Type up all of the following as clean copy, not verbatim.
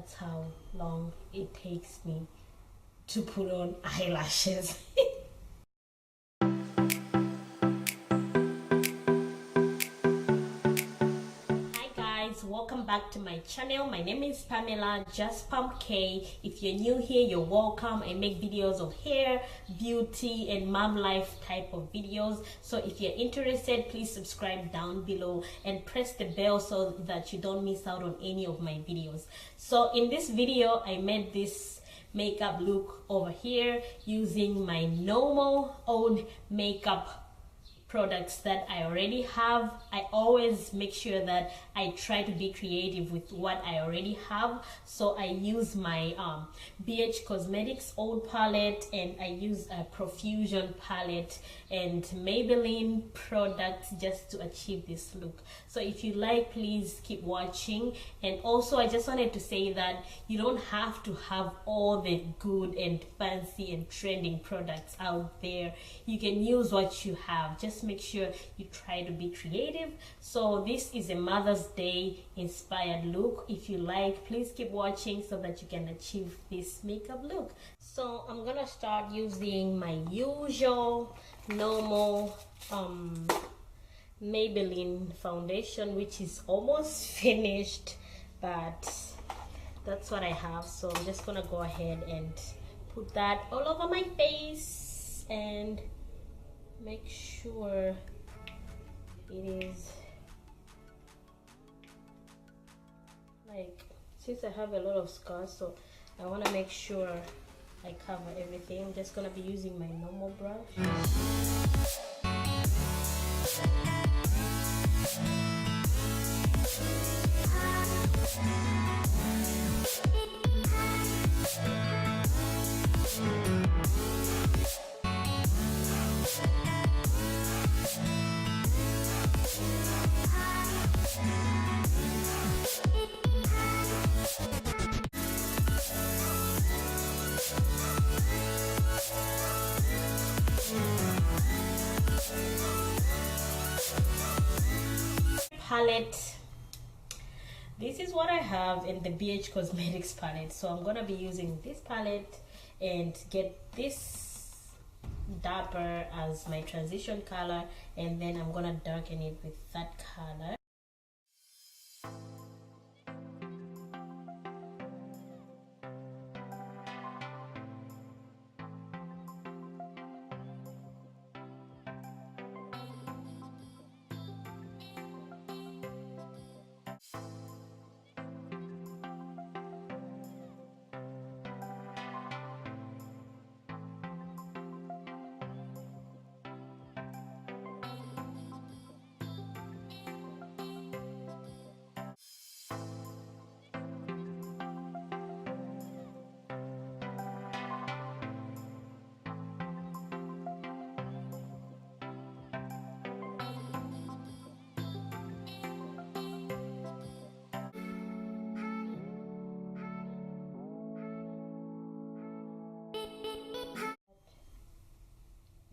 That's how long it takes me to put on eyelashes. Welcome back to my channel. My name is Pamela, just Pump K. If you're new here, you're welcome. I make videos of hair, beauty, and mom life type of videos. So if you're interested, please subscribe down below and press the bell so that you don't miss out on any of my videos. So in this video, I made this makeup look over here using my normal own makeup products that I already have. I always make sure that I try to be creative with what I already have. So I use my BH Cosmetics old palette, and I use a Profusion palette and Maybelline products just to achieve this look. So if you like, please keep watching. And also I just wanted to say that you don't have to have all the good and fancy and trending products out there. You can use what you have. Just make sure you try to be creative. So this is a Mother's Day inspired look. If you like, please keep watching so that you can achieve this makeup look. So I'm gonna start using my usual normal Maybelline foundation, which is almost finished, but that's what I have. So I'm just gonna go ahead and put that all over my face and make sure it is like, since I have a lot of scars, so I want to make sure I cover everything. I'm just gonna be using my normal brush. Palette, this is what I have in the BH Cosmetics palette. So I'm gonna be using this palette and get this Dapper as my transition color, and then I'm gonna darken it with that color.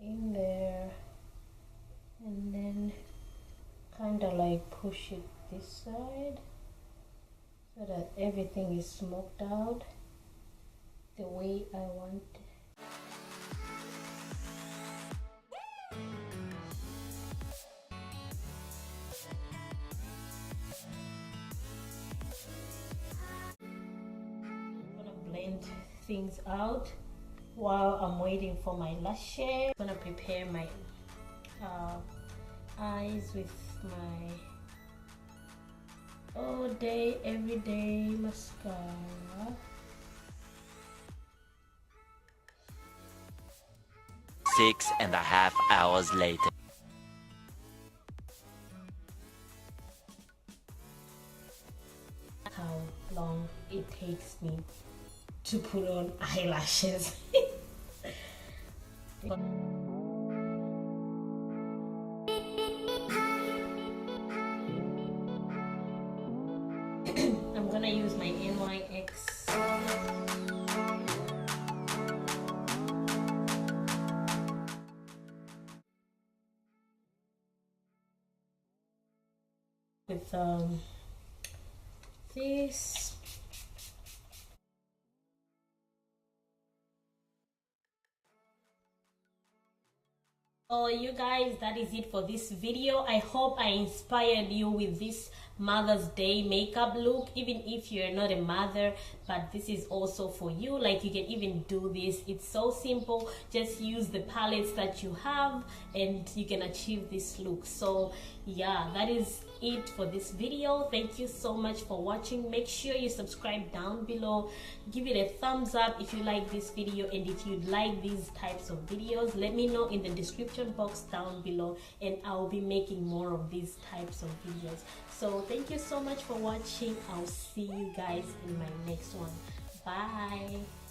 In there, and then kind of like push it this side so that everything is smoked out the way I want it. I'm gonna blend things out while I'm waiting for my lashes. I'm gonna prepare my eyes with my all day everyday mascara. 6.5 hours later. How long it takes me to put on eyelashes. I'm gonna use my NYX with this So you guys, that is it for this video. I hope I inspired you with this Mother's Day makeup look, even if you're not a mother, but this is also for you. Like, you can even do this. It's so simple. Just use the palettes that you have and you can achieve this look. So yeah, that is it for this video. Thank you so much for watching. Make sure you subscribe down below, give it a thumbs up if you like this video, and if you like these types of videos, let me know in the description box down below, and I'll be making more of these types of videos. So thank you so much for watching. I'll see you guys in my next one. Bye.